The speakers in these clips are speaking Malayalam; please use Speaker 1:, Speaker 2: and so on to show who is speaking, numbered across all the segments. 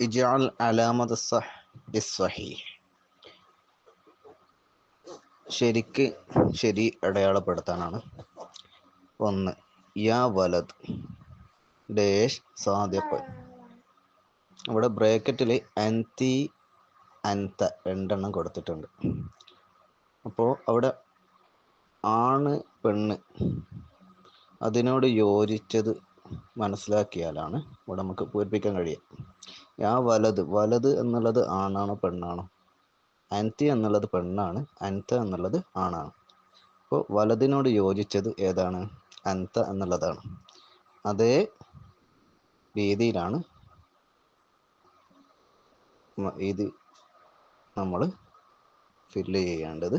Speaker 1: ഇജ്അൽ അലാമത സഹ് ലിസ്സഹീഹ്. ശരിക്ക് ശരി അടയാളപ്പെടുത്താനാണ്. ഒന്ന്, യാ വലത് ഡേഷ് സാദിഖ്. ഇവിടെ ബ്രാക്കറ്റിൽ അൻതി അൻത രണ്ടെണ്ണം കൊടുത്തിട്ടുണ്ട്. അപ്പോൾ അവിടെ ആണ് പെണ്ണ് അതിനോട് യോജിച്ചത് മനസ്സിലാക്കിയാലാണ് ഇവിടെ നമുക്ക് പൂരിപ്പിക്കാൻ കഴിയുക. യാ വലത്, വലത് എന്നുള്ളത് ആണാണോ പെണ്ണാണോ? അൻതി എന്നുള്ളത് പെണ്ണാണ്, അൻത എന്നുള്ളത് ആണാണ്. അപ്പോൾ വലതിനോട് യോജിച്ചത് ഏതാണ്? അൻത എന്നുള്ളതാണ്. അതേ രീതിയിലാണ് ഇത് നമ്മൾ ഫില്ല് ചെയ്യേണ്ടത്.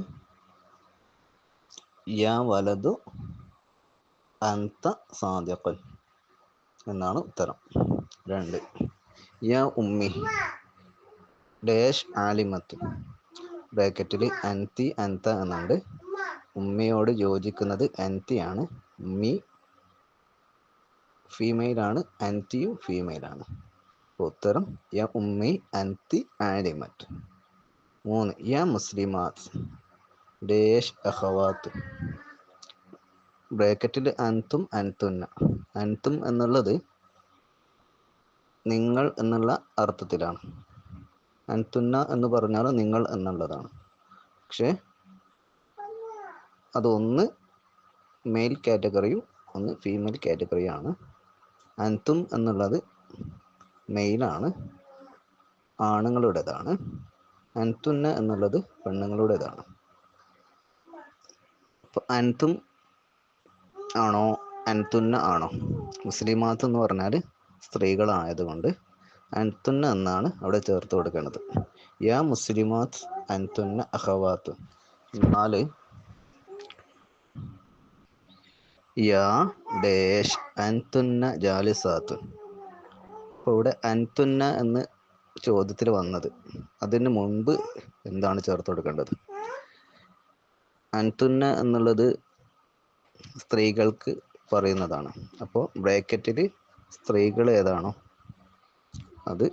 Speaker 1: യാ വലതു അൻത സാദിഖൻ എന്നാണ് ഉത്തരം. 2, യാ ഉമ്മി ഡേഷ് ആലിമത്ത്. ബ്രാക്കറ്റിൽ അൻതി അൻത എന്നുണ്ട്. ഉമ്മയോട് യോജിക്കുന്നത് അൻതിയാണ്. ഉമ്മി ഫീമെയിലാണ്, അൻതിയും ഫീമെയിലാണ്. ഉത്തരം യാ ഉമ്മി അൻതി ആലിമത്ത്. 3, യാ മുസ്ലിമാത്ത് ഡേഷ് അഖവാത്ത്. ബ്രാക്കറ്റിൽ അൻതും അൻതുന്ന. അൻതും എന്നുള്ളത് നിങ്ങൾ എന്നുള്ള അർത്ഥത്തിലാണ്. അൻതുന്ന എന്ന് പറഞ്ഞാൽ നിങ്ങൾ എന്നുള്ളതാണ്. പക്ഷേ അതൊന്ന് മെയിൽ കാറ്റഗറിയും ഒന്ന് ഫീമെയിൽ കാറ്റഗറിയാണ്. അൻതും എന്നുള്ളത് മെയിലാണ്, ആണുങ്ങളുടേതാണ്. അൻതുന്ന എന്നുള്ളത് പെണ്ണുങ്ങളുടേതാണ്. അപ്പോൾ അൻതും ആണോ അൻതുന്ന ആണോ? മുസ്ലിമാത്ത് എന്ന് പറഞ്ഞാൽ സ്ത്രീകളായതുകൊണ്ട് അൻതുന്ന എന്നാണ് അവിടെ ചേർത്ത് കൊടുക്കേണ്ടത്. യാ മുസ്ലിമാത്ത് അൻതുന്ന അഖവാത്ത്. 4, യാ ഡേഷ് അൻതുന്ന ജാലിസാത്ത്. അപ്പോൾ ഇവിടെ അൻതുന്ന എന്ന് ചോദ്യത്തിൽ വന്നത്, അതിന് മുൻപ് എന്താണ് ചേർത്ത് കൊടുക്കേണ്ടത്? അൻതുന്ന എന്നുള്ളത് സ്ത്രീകൾക്ക് പറയുന്നതാണ്. അപ്പോൾ ബ്രാക്കറ്റിൽ സ്ത്രീകൾ ഏതാണോ അത്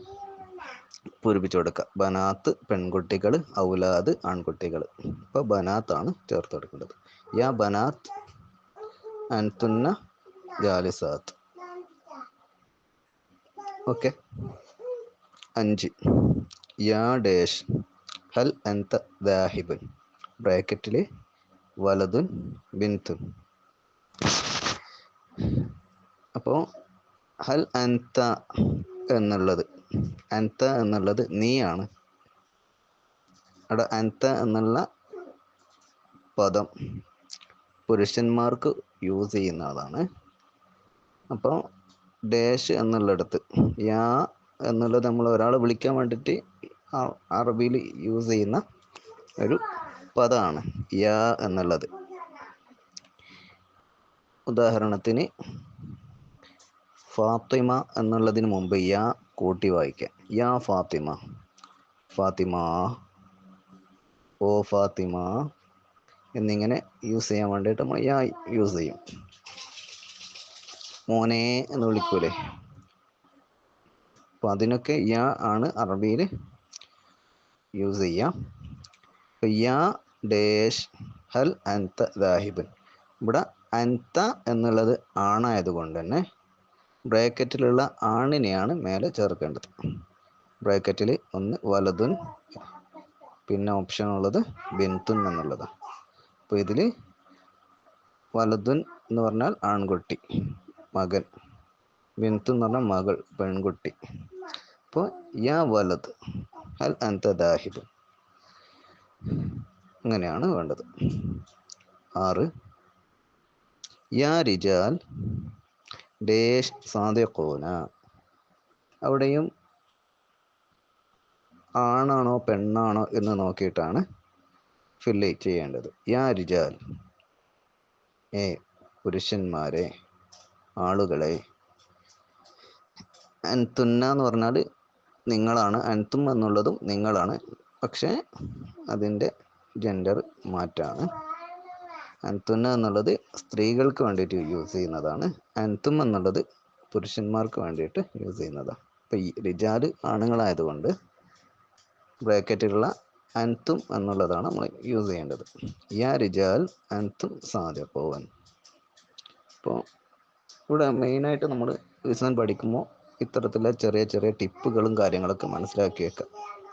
Speaker 1: പൂരിപ്പിച്ചു കൊടുക്കുക. ബനാത്ത് പെൺകുട്ടികൾ, ഔലാദ് ആൺകുട്ടികൾ. അപ്പോൾ ബനാത്താണ് ചേർത്ത് കൊടുക്കേണ്ടത്. യാ ബനാത്ത് അൻതുന്ന ജാലിസാത്ത്. ഓക്കെ. 5, യാ ഡേഷ് ഹൽ അൻത ദാഹിബുൻ. ബ്രാക്കറ്റിൽ വലതുൻ ബിൻതുൻ. അപ്പോൾ ഹൽ അൻത എന്നുള്ളത്, അൻത എന്നുള്ളത് നീയാണ്. അവിടെ അൻത എന്നുള്ള പദം പുരുഷന്മാർക്ക് യൂസ് ചെയ്യുന്നതാണ്. അപ്പോൾ ഡേഷ് എന്നുള്ളിടത്ത് യാ എന്നുള്ളത് നമ്മൾ ഒരാളെ വിളിക്കാൻ വേണ്ടിയിട്ട് അറബിയിൽ യൂസ് ചെയ്യുന്ന ഒരു പദമാണ് യാ എന്നുള്ളത്. ഉദാഹരണത്തിന് ഫാത്തിമ എന്നുള്ളതിന് മുമ്പ് യാ കൂട്ടി വായിക്കാം. യാ ഫാത്തിമ, ഫാത്തിമ, ഓ ഫാത്തിമ എന്നിങ്ങനെ യൂസ് ചെയ്യാൻ വേണ്ടിയിട്ട് നമ്മൾ യാ യൂസ് ചെയ്യും. മോനെ എന്ന് വിളിക്കൂലേ, അപ്പോൾ അതിനൊക്കെ യാ ആണ് അറബിയിൽ യൂസ് ചെയ്യാം. അപ്പോൾ യാ ഡേഷ് ഹൽ അൻത ദാഹിബൻ. ഇവിടെ അൻത എന്നുള്ളത് ആണായതുകൊണ്ട് തന്നെ ബ്രാക്കറ്റിലുള്ള ആണിനെയാണ് മേലെ ചേർക്കേണ്ടത്. ബ്രാക്കറ്റിൽ ഒന്ന് വലതുൻ, പിന്നെ ഓപ്ഷൻ ഉള്ളത് ബിൻതുൻ എന്നുള്ളതാണ്. അപ്പോൾ ഇതിൽ വലതുൻ എന്ന് പറഞ്ഞാൽ ആൺകുട്ടി, മകൻ. ബിൻതു എന്ന് പറഞ്ഞാൽ മകൾ, പെൺകുട്ടി. അപ്പോൾ യാ വലത് ഹൽ അൻത ദാഹിബ്, അങ്ങനെയാണ് വേണ്ടത്. 6, യാ റിജാൽ ഡേഷ് സാദിഖൂന. അവിടെയും ആണാണോ പെണ്ണാണോ എന്ന് നോക്കിയിട്ടാണ് ഫില്ല് ചെയ്യേണ്ടത്. യാ റിജാൽ പുരുഷന്മാരെ, ആളുകളെ. അൻതുന്ന എന്ന് പറഞ്ഞാൽ നിങ്ങളാണ്, അൻതും എന്നുള്ളതും നിങ്ങളാണ്, പക്ഷേ അതിൻ്റെ ജെൻഡർ മാറ്റാണ്. അൻതുന്ന എന്നുള്ളത് സ്ത്രീകൾക്ക് വേണ്ടിയിട്ട് യൂസ് ചെയ്യുന്നതാണ്. അൻതും എന്നുള്ളത് പുരുഷന്മാർക്ക് വേണ്ടിയിട്ട് യൂസ് ചെയ്യുന്നതാണ്. ഇപ്പം ഈ റിജാല് ആണുങ്ങളായതുകൊണ്ട് ബ്രാക്കറ്റിലുള്ള അൻതും എന്നുള്ളതാണ് നമ്മൾ യൂസ് ചെയ്യേണ്ടത്. യാ റിജാൽ അൻതും സാദിഖൂൻ. അപ്പോൾ ഇവിടെ മെയിനായിട്ട് നമ്മൾ ലിസൺ പഠിക്കുമ്പോൾ ഇത്തരത്തിലുള്ള ചെറിയ ചെറിയ ടിപ്പുകളും കാര്യങ്ങളൊക്കെ മനസ്സിലാക്കി വെക്കുക.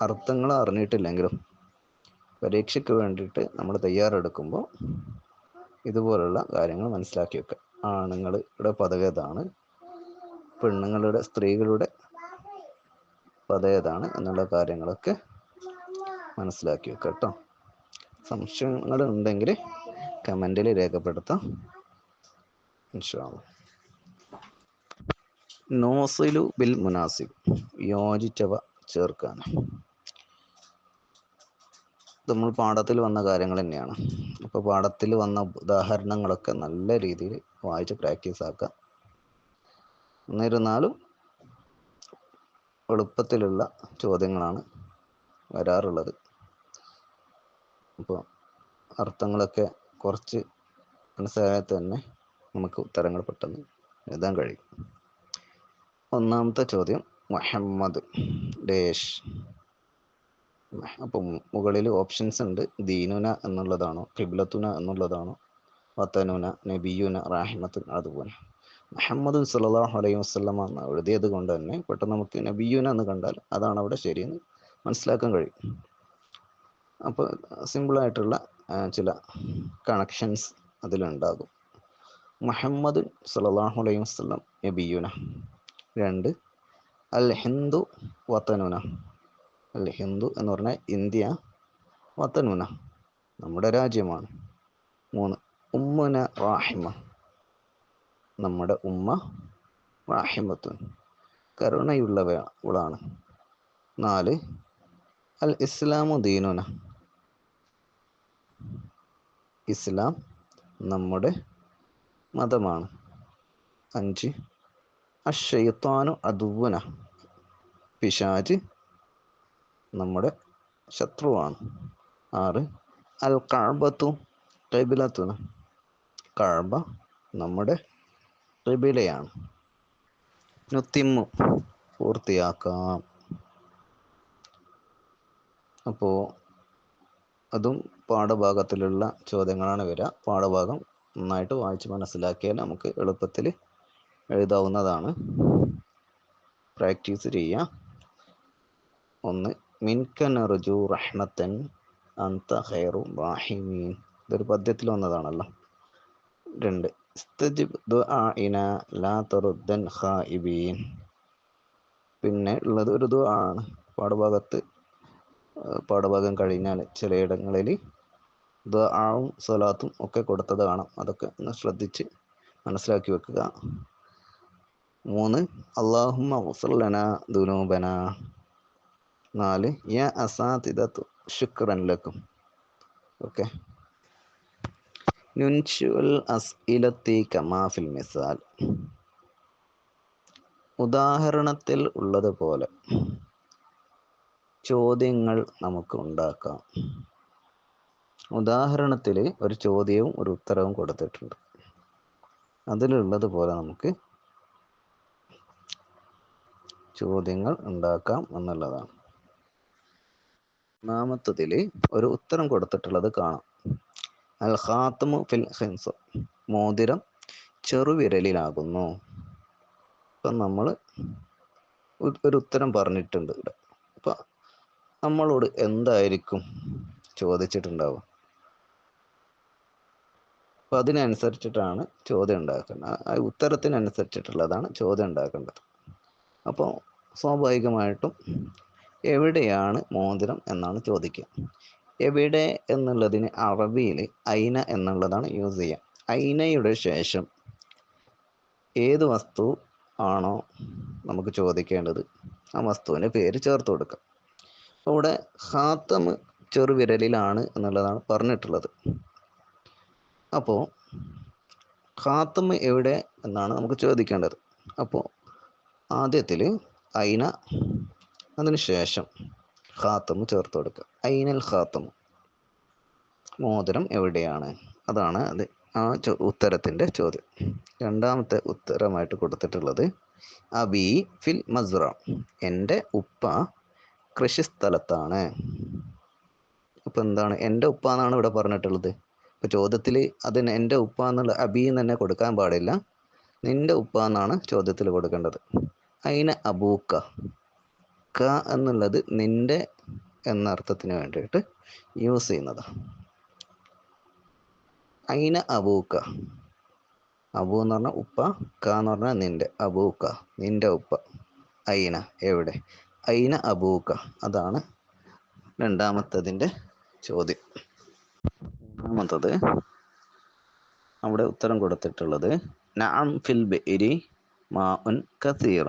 Speaker 1: അർത്ഥങ്ങൾ അറിഞ്ഞിട്ടില്ലെങ്കിലും പരീക്ഷയ്ക്ക് വേണ്ടിയിട്ട് നമ്മൾ തയ്യാറെടുക്കുമ്പോൾ ഇതുപോലുള്ള കാര്യങ്ങൾ മനസ്സിലാക്കി വെക്കുക. ആണുങ്ങളുടെ പദവി ഏതാണ്, പെണ്ണുങ്ങളുടെ സ്ത്രീകളുടെ പദവി ഏതാണ് എന്നുള്ള കാര്യങ്ങളൊക്കെ മനസ്സിലാക്കി വെക്കുക കേട്ടോ. സംശയങ്ങൾ ഉണ്ടെങ്കിൽ കമൻറ്റിൽ രേഖപ്പെടുത്താം ഇൻഷാ അല്ലാഹ്. നോസിലു ബിൽ മുനാസിബ്, യോജിച്ചവ ചേർക്കാൻ. നമ്മൾ പാഠത്തിൽ വന്ന കാര്യങ്ങൾ തന്നെയാണ്. അപ്പോൾ പാഠത്തിൽ വന്ന ഉദാഹരണങ്ങളൊക്കെ നല്ല രീതിയിൽ വായിച്ച് പ്രാക്ടീസ് ആക്കുക. എന്നിരുന്നാലും എളുപ്പത്തിലുള്ള ചോദ്യങ്ങളാണ് വരാറുള്ളത്. അപ്പോൾ അർത്ഥങ്ങളൊക്കെ കുറച്ച് മനസ്സിലായാൽ തന്നെ നമുക്ക് ഉത്തരങ്ങൾ പെട്ടെന്ന് എഴുതാൻ കഴിയും. ഒന്നാമത്തെ ചോദ്യം മുഹമ്മദ് ഡേഷ്. അപ്പം മുകളിൽ ഓപ്ഷൻസ് ഉണ്ട്. ദീനുന എന്നുള്ളതാണോ, ഖിബ്ലത്തുന എന്നുള്ളതാണോ, വത്തനുന, നബിയുന, റാഹിമത്തുൻ, അതുപോലെ മുഹമ്മദ് സല്ലല്ലാഹു അലൈഹി വസല്ലമ എന്ന് എഴുതിയത് കൊണ്ട് തന്നെ പെട്ടെന്ന് നമുക്ക് നബിയുന എന്ന് കണ്ടാൽ അതാണ് അവിടെ ശരിയെന്ന് മനസ്സിലാക്കാൻ കഴിയും. അപ്പോൾ സിമ്പിളായിട്ടുള്ള ചില കണക്ഷൻസ് അതിലുണ്ടാകും. മുഹമ്മദ് സല്ലല്ലാഹു അലൈഹി വസല്ലം നബിയുന. 2, അൽ ഹിന്ദു വത്തനുന. അൽ ഹിന്ദു എന്ന് പറഞ്ഞാൽ ഇന്ത്യ, വത്തനുന നമ്മുടെ രാജ്യമാണ്. 3, ഉമ്മുന റാഹിമ, നമ്മുടെ ഉമ്മ, റാഹിമത്തുൻ കരുണയുള്ളവളാണ്. 4, അൽ ഇസ്ലാമു ദീനുന, ഇസ്ലാം നമ്മുടെ മതമാണ്. 5, അശ്ശൈത്വാനു അദുവ്വന, പിശാച് നമ്മുടെ ശത്രുവാണ്. 6, അൽ കഅബത്തു ഖിബ്ലത്തുന, കഅബ നമ്മുടെ ഖിബിലയാണ്. നുത്തിമ്മു പൂർത്തിയാക്കാം. അപ്പോൾ അതും പാഠഭാഗത്തിലുള്ള ചോദ്യങ്ങളാണ് വരിക. പാഠഭാഗം നന്നായിട്ട് വായിച്ച് മനസ്സിലാക്കിയാൽ നമുക്ക് എളുപ്പത്തിൽ എഴുതാവുന്നതാണ്. പ്രാക്ടീസ് ചെയ്യാം. 1, മിൻക നർജു റഹ്മത്തൻ അൻത ഖൈറു റാഹിമീൻ, ഇതൊരു പദ്യത്തിൽ വന്നതാണല്ലോ. 2, ഇസ്തജിബ് ദുആഇന ലാ തറുദ്ദൻ ഖായിബീൻ. പിന്നെ ഉള്ളത് ഒരു ദുആ ആണ്. പാഠഭാഗം കഴിഞ്ഞാൽ ചിലയിടങ്ങളിൽ ദുആവും സ്വലാത്തും ഒക്കെ കൊടുത്തത് കാണാം. അതൊക്കെ ഒന്ന് ശ്രദ്ധിച്ച് മനസ്സിലാക്കി വെക്കുക. 3, അല്ലാഹുമ്മ ഗ്ഫിർ ലനാ ദുനൂബന. 4, യാ അസാതിദതു ശുക്രൻ ലക്കും. ഓക്കെ. നുൻശുൽ അസ്ഇലത്തി കമാ ഫിൽ മിസാൽ, ഉദാഹരണത്തിൽ ഉള്ളതുപോലെ ചോദ്യങ്ങൾ നമുക്ക് ഉണ്ടാക്കാം. ഉദാഹരണത്തിൽ ഒരു ചോദ്യവും ഒരു ഉത്തരവും കൊടുത്തിട്ടുണ്ട്. അതിലുള്ളതുപോലെ നമുക്ക് ചോദ്യങ്ങൾ ഉണ്ടാക്കാം എന്നുള്ളതാണ്. ഒന്നാമത്തതിൽ ഒരു ഉത്തരം കൊടുത്തിട്ടുള്ളത് കാണാം. അൽ ഖാത്തമു ഫിൽ ഖിൻസ, മോതിരം ചെറുവിരലിലാകുന്നു. അപ്പം നമ്മൾ ഒരു ഉത്തരം പറഞ്ഞിട്ടുണ്ട് ഇവിടെ. അപ്പം നമ്മളോട് എന്തായിരിക്കും ചോദിച്ചിട്ടുണ്ടാവുക? അപ്പം അതിനനുസരിച്ചിട്ടാണ് ചോദ്യം ഉണ്ടാക്കേണ്ടത്. ആ ഉത്തരത്തിനനുസരിച്ചിട്ടുള്ളതാണ് ചോദ്യം ഉണ്ടാക്കേണ്ടത്. അപ്പോൾ സ്വാഭാവികമായിട്ടും എവിടെയാണ് മോതിരം എന്നാണ് ചോദിക്കുക. എവിടെ എന്നുള്ളതിന് അറബിയിൽ ഐന എന്നുള്ളതാണ് യൂസ് ചെയ്യുക. ഐനയുടെ ശേഷം ഏത് വസ്തു ആണോ നമുക്ക് ചോദിക്കേണ്ടത് ആ വസ്തുവിൻ്റെ പേര് ചേർത്ത് കൊടുക്കുക. ഇവിടെ ഖാത്തം ചെറുവിരലിലാണ് എന്നുള്ളതാണ് പറഞ്ഞിട്ടുള്ളത്. അപ്പോൾ ഖാത്തം എവിടെ എന്നാണ് നമുക്ക് ചോദിക്കേണ്ടത്. അപ്പോൾ ആദ്യത്തിൽ ഐന, അതിന് ശേഷം ഖാത്തം ചേർത്ത് കൊടുക്കുക. ഐനൽ ഖാത്തം, മോതിരം എവിടെയാണ്, അതാണ് അത് ആ ഉത്തരത്തിൻ്റെ ചോദ്യം. രണ്ടാമത്തെ ഉത്തരമായിട്ട് കൊടുത്തിട്ടുള്ളത് അബി ഫിൽ മസ്റ, എൻ്റെ ഉപ്പ കൃഷിസ്ഥലത്താണ്. അപ്പം എന്താണ് എൻ്റെ ഉപ്പ എന്നാണ് ഇവിടെ പറഞ്ഞിട്ടുള്ളത്. ഇപ്പോൾ ചോദ്യത്തിൽ അതിന് എൻ്റെ ഉപ്പ എന്നുള്ള അബി എന്ന് തന്നെ കൊടുക്കാൻ പാടില്ല, നിൻ്റെ ഉപ്പ എന്നാണ് ചോദ്യത്തിൽ കൊടുക്കേണ്ടത്. അയിന അബൂക്ക, ക എന്നുള്ളത് നിൻ്റെ എന്ന അർത്ഥത്തിന് വേണ്ടിയിട്ട് യൂസ് ചെയ്യുന്നതാണ്. അയിന അബൂക്ക, അബു എന്ന് പറഞ്ഞാൽ ഉപ്പ, ക എന്ന് പറഞ്ഞാൽ നിൻ്റെ, അബൂക്ക നിൻ്റെ ഉപ്പ. അയിന എവിടെ, അയിന അബൂക്ക, അതാണ് രണ്ടാമത്തതിൻ്റെ ചോദ്യം. മൂന്നാമത്തത് അവിടെ ഉത്തരം കൊടുത്തിട്ടുള്ളത് നഅം ഫിൽ ബിഇരി മാഉൻ കസീർ.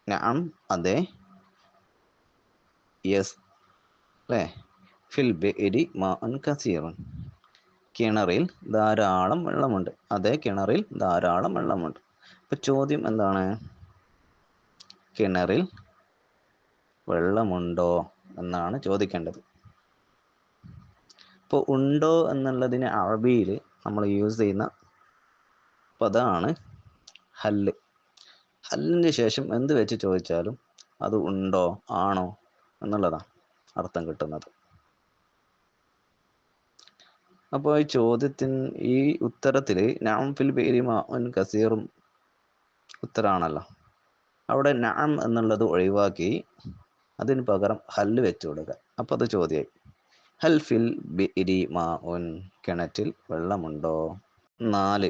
Speaker 1: നഅം അതെ, യെസ് അല്ലേ, ഫിൽ ബിഇരി മാഉൻ കസീർ, കിണറിൽ ധാരാളം വെള്ളമുണ്ട്. അതെ, കിണറിൽ ധാരാളം വെള്ളമുണ്ട്. ഇപ്പം ചോദ്യം എന്താണ്, കിണറിൽ വെള്ളമുണ്ടോ എന്നാണ് ചോദിക്കേണ്ടത്. ഇപ്പോൾ ഉണ്ടോ എന്നുള്ളതിന് അറബിയിൽ നമ്മൾ യൂസ് ചെയ്യുന്ന പദമാണ് ഹല്ല്. ഹല്ലിന് ശേഷം എന്ത് വെച്ച് ചോദിച്ചാലും അത് ഉണ്ടോ ആണോ എന്നുള്ളതാണ് അർത്ഥം കിട്ടുന്നത്. അപ്പോൾ ഈ ചോദ്യത്തിന് ഈ ഉത്തരത്തിൽ നഅം ഫിൽ ബിഇരി മാഉൻ കസീറും ഉത്തരാണല്ലോ. അവിടെ നഅം എന്നുള്ളത് ഒഴിവാക്കി അതിന് പകരം ഹല്ല് വെച്ച് കൊടുക്കുക. അപ്പോൾ അത് ചോദ്യമായി. ഹൽ ഫിൽ ബിഇരി മാഉൻ, കിണറ്റിൽ വെള്ളമുണ്ടോ. 4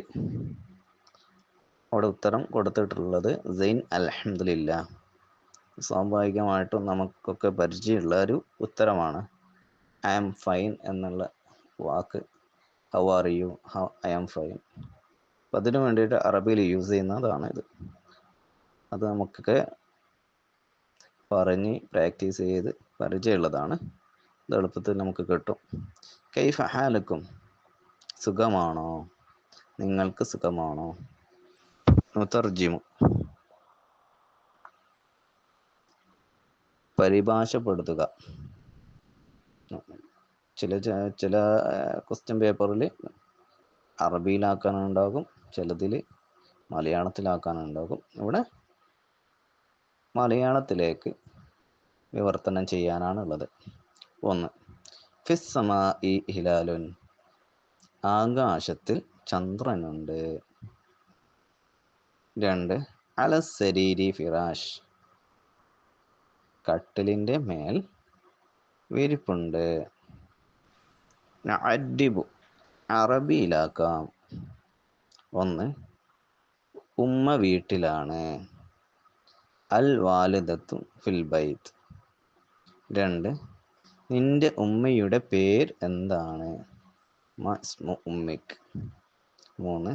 Speaker 1: അവിടെ ഉത്തരം കൊടുത്തിട്ടുള്ളത് സൈൻ അൽഹംദുലില്ലാ. സ്വാഭാവികമായിട്ടും നമുക്കൊക്കെ പരിചയമുള്ള ഒരു ഉത്തരമാണ്. ഐ ആം ഫൈൻ എന്നുള്ള വാക്ക്, how are you, I am fine. അപ്പം അതിനു വേണ്ടിയിട്ട് അറബിയിൽ യൂസ് ചെയ്യുന്നതാണ് ഇത്. അത് നമുക്കൊക്കെ പറഞ്ഞ് പ്രാക്ടീസ് ചെയ്ത് പരിചയമുള്ളതാണ്. ഇത് എളുപ്പത്തിൽ നമുക്ക് കിട്ടും. കൈഫ ഹാലക്കും, സുഖമാണോ, നിങ്ങൾക്ക് സുഖമാണോ. മുതർജിമു, പരിഭാഷപ്പെടുത്തുക. ചില ക്വസ്റ്റ്യൻ പേപ്പറിൽ അറബിയിലാക്കാനുണ്ടാകും, ചിലതിൽ മലയാളത്തിലാക്കാനുണ്ടാകും. ഇവിടെ മലയാളത്തിലേക്ക് വിവർത്തനം ചെയ്യാനാണുള്ളത്. 1 ഫിസ് സമാഇ ഹിലാലുൻ, ആകാശത്തിൽ ചന്ദ്രനുണ്ട്. 2 അലസരീരി ഫിറാഷ്, കട്ടിലിൻ്റെ മേൽ വിരിപ്പുണ്ട്. നഅദ്ദിബു, അറബിയിലാക്കാം. 1 ഉമ്മ വീട്ടിലാണ്. അൽ വാലിദത്തു ഫിൽ ബൈത്ത്. 2 നിന്റെ ഉമ്മയുടെ പേര് എന്താണ്, മസ്മു ഉമ്മിക്. 3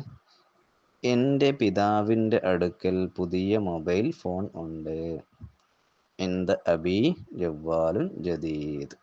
Speaker 1: എൻ്റെ പിതാവിൻ്റെ അടുക്കൽ പുതിയ മൊബൈൽ ഫോൺ ഉണ്ട്. ഇന്ദ അബി ജവ്വാലുൻ ജദീദ്.